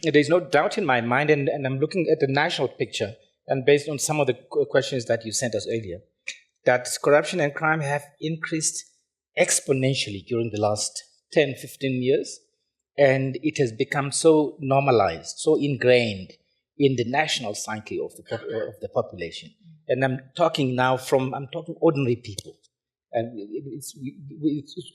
there's no doubt in my mind, and I'm looking at the national picture, and based on some of the questions that you sent us earlier, that corruption and crime have increased exponentially during the last 10, 15 years, and it has become so normalized, so ingrained in the national psyche of the population. And I'm talking ordinary people. And it's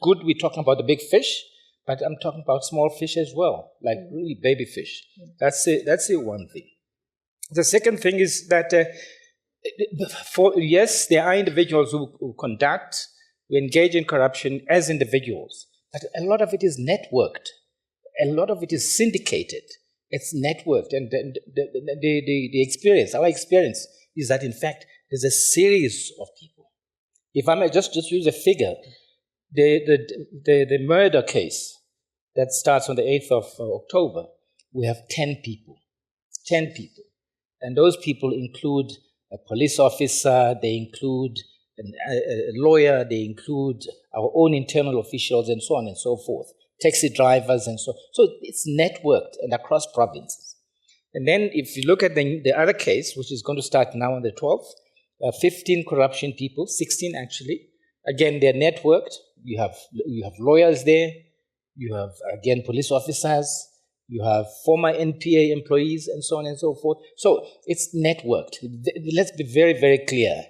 good we're talking about the big fish, but I'm talking about small fish as well, like really baby fish. That's the one thing. The second thing is that, yes, there are individuals who engage in corruption as individuals, but a lot of it is networked. A lot of it is syndicated. It's networked. And the experience, our experience, is that, in fact, there's a series of people. If I may just use a figure, the murder case that starts on the 8th of October, we have 10 people. 10 people. And those people include a police officer, they include a lawyer, they include our own internal officials, and so on and so forth, taxi drivers and so on. So it's networked and across provinces. And then if you look at the other case, which is going to start now on the 12th, 15 corruption people, 16 actually. Again, they're networked. You have lawyers there. You have, again, police officers. You have former NPA employees and so on and so forth. So it's networked. Let's be very, very clear.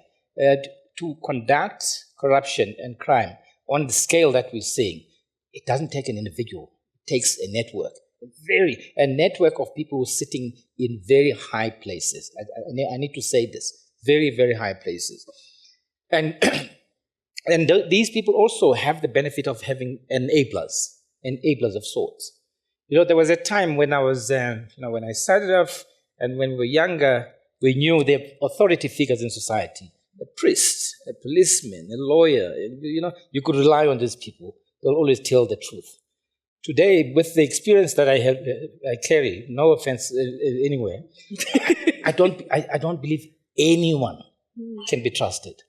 To conduct corruption and crime on the scale that we're seeing, it doesn't take an individual. It takes a network. A network of people sitting in very high places. I need to say this. Very, very high places. And these people also have the benefit of having enablers of sorts. You know, there was a time when I was, when I started off and when we were younger, we knew the authority figures in society. A priest, a policeman, a lawyer, you could rely on these people. They'll always tell the truth. Today, with the experience that I carry, no offense anyway, I don't believe anyone can be trusted.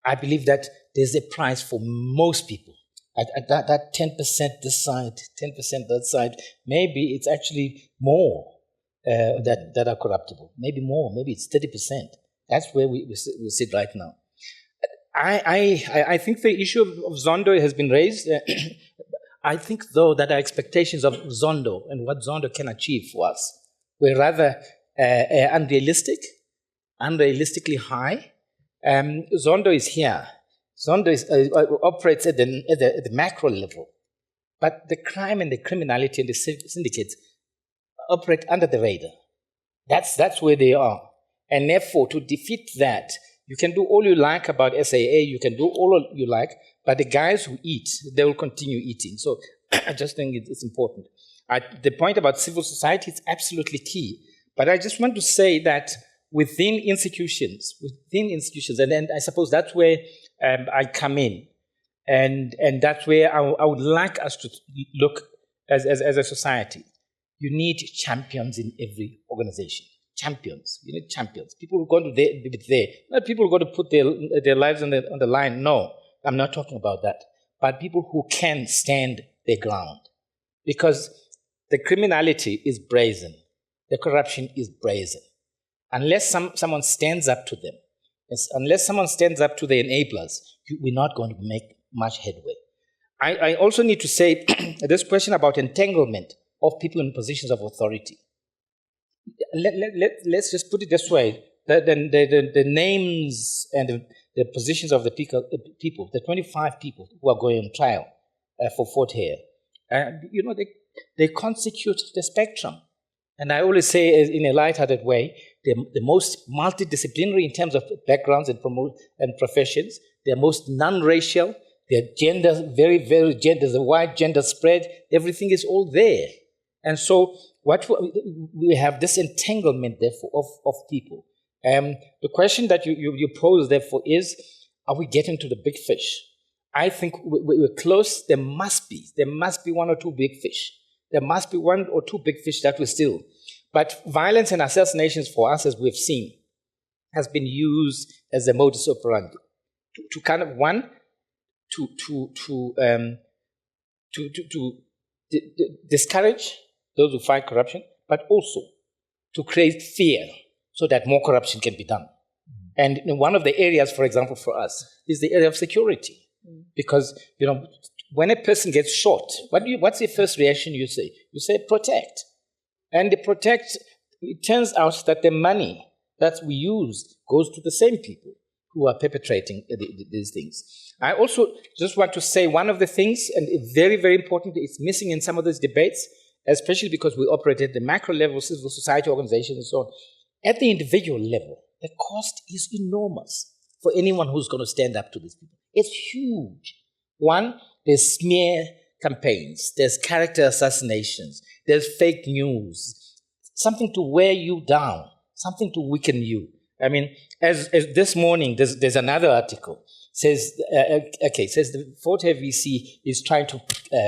I believe that there's a price for most people. At that 10% this side, 10% that side, maybe it's actually more that are corruptible. Maybe more, maybe it's 30%. That's where we sit right now. I think the issue of Zondo has been raised. I think, though, that our expectations of Zondo and what Zondo can achieve for us were rather unrealistically high. Zondo is here. Zondo operates at the macro level. But the crime and the criminality and the syndicates operate under the radar. That's where they are. And therefore, to defeat that, you can do all you like about SAA, you can do all you like, but the guys who eat, they will continue eating. So I just think it's important. The point about civil society is absolutely key. But I just want to say that within institutions, and I suppose that's where I come in, and that's where I would like us to look as a society. You need champions in every organization. Champions. You need champions. People who are going to be there. Not people who are going to put their lives on the line. No, I'm not talking about that. But people who can stand their ground. Because the criminality is brazen. The corruption is brazen. Unless someone stands up to them, unless someone stands up to the enablers, we're not going to make much headway. I also need to say this question about entanglement of people in positions of authority. Let's just put it this way. The names and the positions of the people, the 25 people who are going on trial for Fort Hare, they constitute the spectrum. And I always say in a lighthearted way, they're the most multidisciplinary in terms of backgrounds and professions. They're most non-racial. Their gender, very, very gender, there's a wide gender spread. Everything is all there. And so we have this entanglement, therefore, of people. The question that you pose, therefore, is, are we getting to the big fish? I think we're close. There must be one or two big fish. There must be one or two big fish that we steal. But violence and assassinations for us, as we've seen, has been used as a modus operandi to kind of discourage those who fight corruption, but also to create fear so that more corruption can be done. And one of the areas, for example, for us, is the area of security. Because, when a person gets shot, what's the first reaction you say? You say, protect. And the protect, it turns out that the money that we use goes to the same people who are perpetrating these things. I also just want to say one of the things, and very, very important, it's missing in some of these debates, especially because we operate at the macro level, civil society organizations and so on. At the individual level, the cost is enormous for anyone who's going to stand up to these people. It's huge. One, there's smear campaigns, there's character assassinations, there's fake news, something to wear you down, something to weaken you. I mean, as this morning, there's another article, says the Fort VC is trying to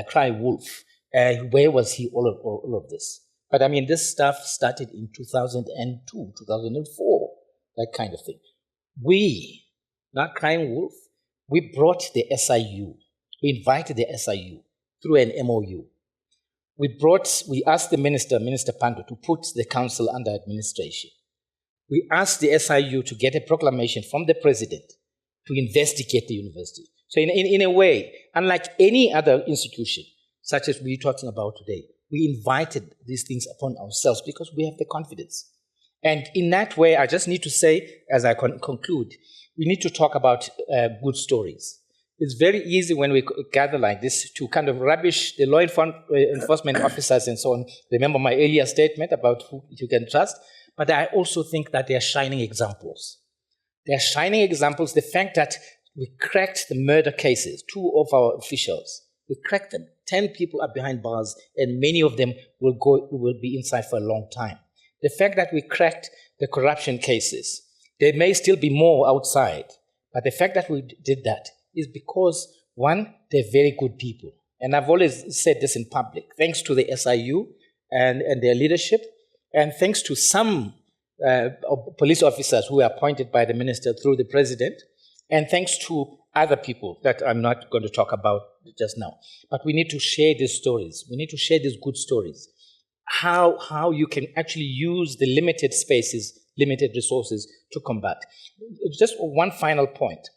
cry wolf. Where was he all of this? But I mean, this stuff started in 2002, 2004, that kind of thing. We, not crying wolf, we brought the SIU. We invited the SIU through an MOU. We asked the Minister Pando, to put the council under administration. We asked the SIU to get a proclamation from the president to investigate the university. So in a way, unlike any other institution, such as we're talking about today, we invited these things upon ourselves because we have the confidence. And in that way, I just need to say, as I conclude, we need to talk about good stories. It's very easy when we gather like this to kind of rubbish the law enforcement officers and so on. Remember my earlier statement about who you can trust. But I also think that they are shining examples. They are shining examples. The fact that we cracked the murder cases, 2 of our officials, we cracked them. 10 people are behind bars, and many of them will be inside for a long time. The fact that we cracked the corruption cases, there may still be more outside, but the fact that we did that is because, one, they're very good people. And I've always said this in public, thanks to the SIU and their leadership, and thanks to some police officers who were appointed by the minister through the president, and thanks to other people that I'm not going to talk about just now. But we need to share these stories. We need to share these good stories. How you can actually use the limited spaces, limited resources to combat. Just one final point.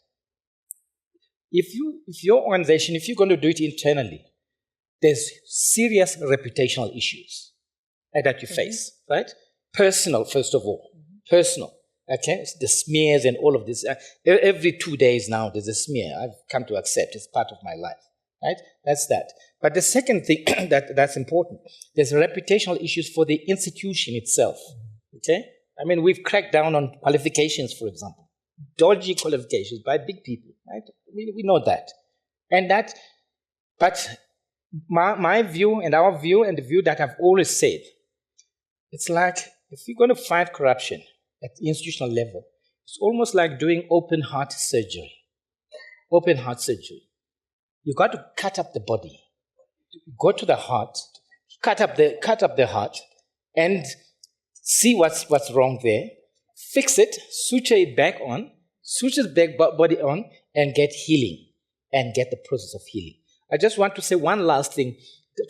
If your organization, if you're going to do it internally, there's serious reputational issues that you face, right? Personal, first of all. Personal. Okay, the smears and all of this. Every 2 days now, there's a smear. I've come to accept it's part of my life, right? That's that. But the second thing that's important, there's reputational issues for the institution itself. Okay, I mean, we've cracked down on qualifications, for example, dodgy qualifications by big people, right? We know that, but my view and our view and the view that I've always said, it's like if you're going to fight corruption at the institutional level, it's almost like doing open heart surgery. Open heart surgery. You got to cut up the body. Go to the heart, cut up the heart, and see what's wrong there. Fix it, suture it back on, suture the back body on, and get healing, and get the process of healing. I just want to say one last thing,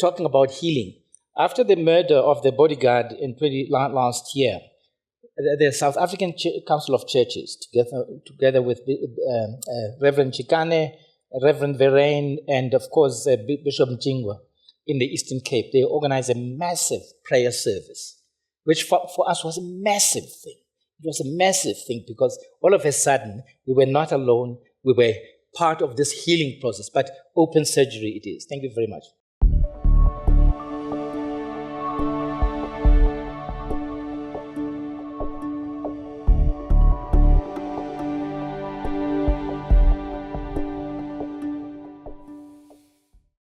talking about healing. After the murder of the bodyguard in last year, the South African Council of Churches, together with Reverend Chikane, Reverend Verrain, and of course Bishop Mchingwa in the Eastern Cape, they organized a massive prayer service, which for us was a massive thing. It was a massive thing because all of a sudden we were not alone. We were part of this healing process, but open surgery it is. Thank you very much.